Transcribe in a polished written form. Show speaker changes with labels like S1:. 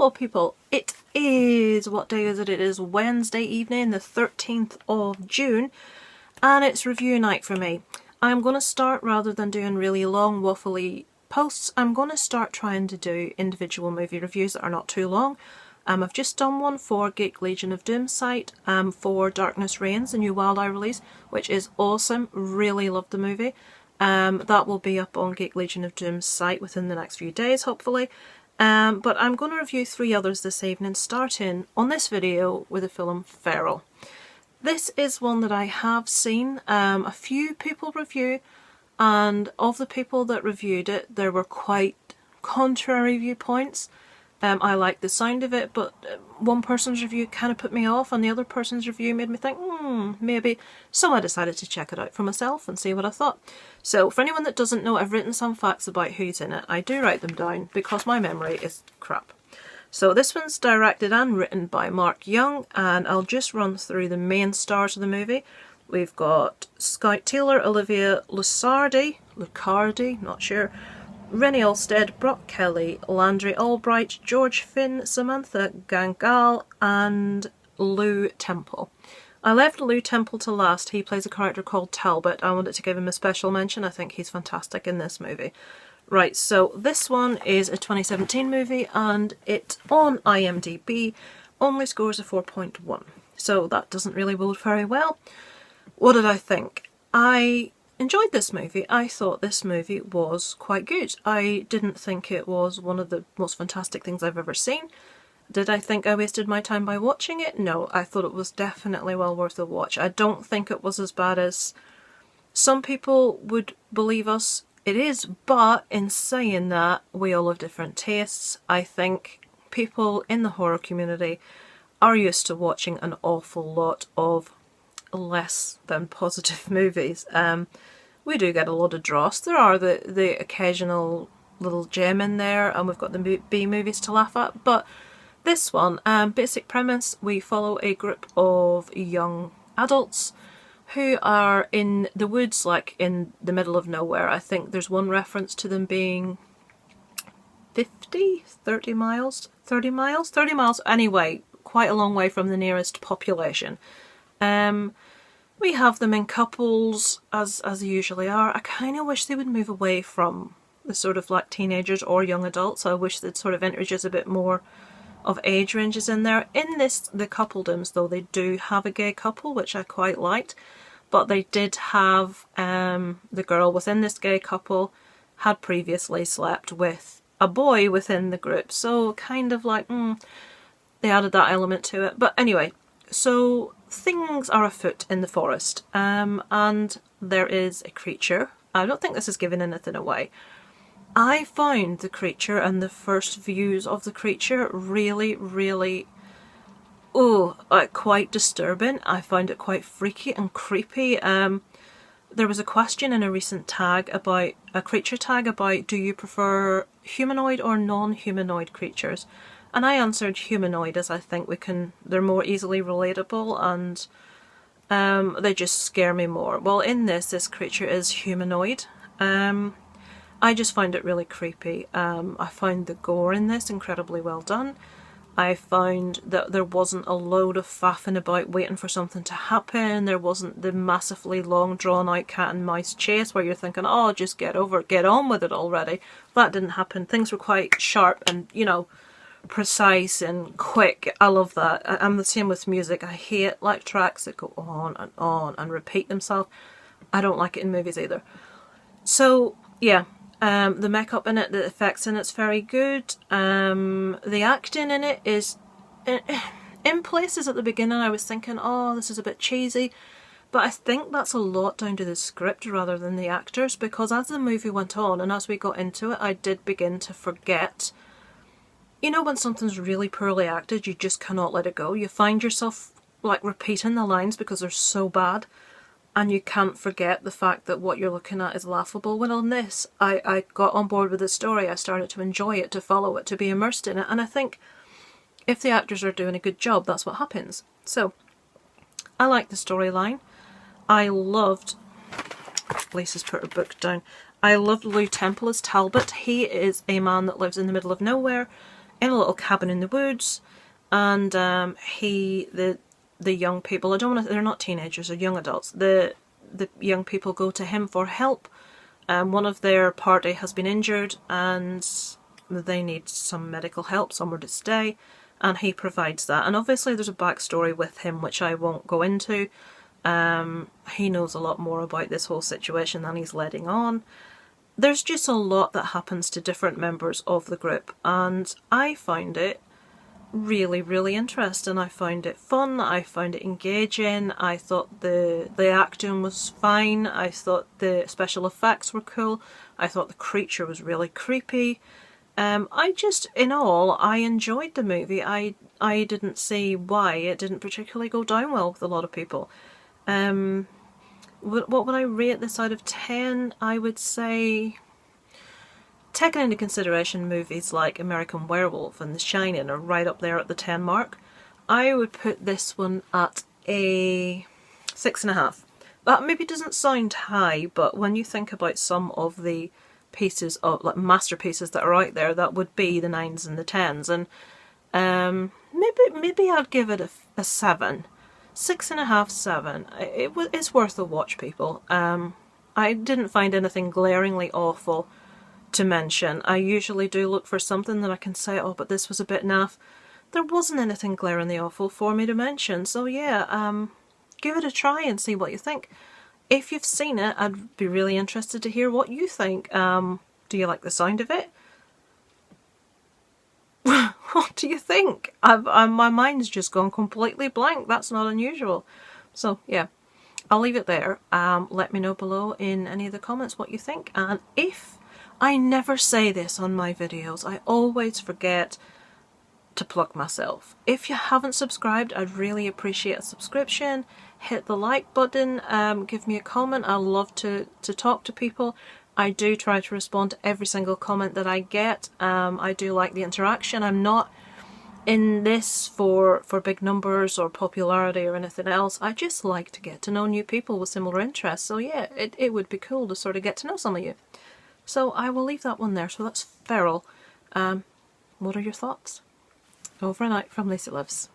S1: Hello people, it is, what day is it? It is Wednesday evening, the 13th of June, and it's review night for me. I'm going to start, rather than doing really long waffly posts, I'm going to start trying to do individual movie reviews that are not too long. I've just done one for Geek Legion of Doom site for Darkness Reigns, the new Wild Eye release, which is awesome, really loved the movie. That will be up on Geek Legion of Doom's site within the next few days, hopefully. But I'm going to review 3 others this evening, starting on this video with the film Feral. This is one that I have seen a few people review, and of the people that reviewed it, there were quite contrary viewpoints. I liked the sound of it, but one person's review kind of put me off, and the other person's review made me think, maybe. So I decided to check it out for myself and see what I thought. So for anyone that doesn't know, I've written some facts about who's in it. I do write them down because my memory is crap. So this one's directed and written by Mark Young, and I'll just run through the main stars of the movie. We've got Scout Taylor, Olivia Lucardi, not sure, Rennie Olstead, Brock Kelly, Landry Albright, George Finn, Samantha Gangal, and Lou Temple. I left Lou Temple to last. He plays a character called Talbot. I wanted to give him a special mention. I think he's fantastic in this movie. Right, so this one is a 2017 movie, and it, on IMDb, only scores a 4.1. So that doesn't really bode very well. What did I think? I enjoyed this movie. I thought this movie was quite good. I didn't think it was one of the most fantastic things I've ever seen. Did I think I wasted my time by watching it? No, I thought it was definitely well worth a watch. I don't think it was as bad as some people would believe us it is, but in saying that, we all have different tastes. I think people in the horror community are used to watching an awful lot of less than positive movies. We do get a lot of dross. There are the occasional little gem in there, and we've got the B movies to laugh at, but this one, basic premise, we follow a group of young adults who are in the woods, like in the middle of nowhere. I think there's one reference to them being 30 miles, anyway, quite a long way from the nearest population. We have them in couples, as they usually are. I kind of wish they would move away from the sort of like teenagers or young adults. I wish they'd sort of introduce a bit more of age ranges in there. In this, the coupledoms, though, they do have a gay couple, which I quite liked. But they did have the girl within this gay couple had previously slept with a boy within the group. So kind of like, they added that element to it. But anyway, so things are afoot in the forest, and there is a creature. I don't think this is giving anything away. I found the creature and the first views of the creature really, really, quite disturbing. I found it quite freaky and creepy. There was a question in a recent tag about, a creature tag about, do you prefer humanoid or non-humanoid creatures? And I answered humanoid, as I think they're more easily relatable, and they just scare me more. Well, in this creature is humanoid. I just find it really creepy. I found the gore in this incredibly well done. I found that there wasn't a load of faffing about waiting for something to happen. There wasn't the massively long drawn out cat and mouse chase where you're thinking, oh, just get on with it already. That didn't happen. Things were quite sharp and, precise and quick. I love that. I'm the same with music. I hate like tracks that go on and repeat themselves. I don't like it in movies either. So yeah, the makeup in it, the effects in it's very good. The acting in it is, in places at the beginning I was thinking, oh, this is a bit cheesy, but I think that's a lot down to the script rather than the actors, because as the movie went on and as we got into it, I did begin to forget. You know, when something's really poorly acted, you just cannot let it go. You find yourself like repeating the lines because they're so bad, and you can't forget the fact that what you're looking at is laughable. When on this, I got on board with the story. I started to enjoy it, to follow it, to be immersed in it, and I think if the actors are doing a good job, that's what happens. So I like the storyline. I loved, Lisa's put her book down, I loved Lou Temple as Talbot. He is a man that lives in the middle of nowhere in a little cabin in the woods, and the young people, they're not teenagers, they're young adults, the young people go to him for help. One of their party has been injured and they need some medical help, somewhere to stay, and he provides that. And obviously there's a backstory with him which I won't go into. He knows a lot more about this whole situation than he's letting on. There's just a lot that happens to different members of the group, and I found it really, really interesting. I found it fun, I found it engaging, I thought the acting was fine, I thought the special effects were cool, I thought the creature was really creepy. In all, I enjoyed the movie. I didn't see why it didn't particularly go down well with a lot of people. What would I rate this out of 10? I would say, taking into consideration movies like American Werewolf and The Shining are right up there at the 10 mark, I would put this one at a 6.5. That maybe doesn't sound high, but when you think about some of the pieces of, like, masterpieces that are out there, that would be the 9s and the 10s, and maybe I'd give it a 7. 6.5, 7. It's worth a watch, people. I didn't find anything glaringly awful to mention. I usually do look for something that I can say, oh, but this was a bit naff. There wasn't anything glaringly awful for me to mention, so yeah, give it a try and see what you think. If you've seen it, I'd be really interested to hear what you think. Do you like the sound of it? What do you think? My mind's just gone completely blank. That's not unusual. So yeah, I'll leave it there. Let me know below in any of the comments what you think. And if I never say this on my videos, I always forget to plug myself. If you haven't subscribed, I'd really appreciate a subscription. Hit the like button, give me a comment. I love to talk to people. I do try to respond to every single comment that I get. I do like the interaction. I'm not in this for big numbers or popularity or anything else. I just like to get to know new people with similar interests. So yeah, it would be cool to sort of get to know some of you. So I will leave that one there. So that's Feral. What are your thoughts? Over and out from Lisa Lives.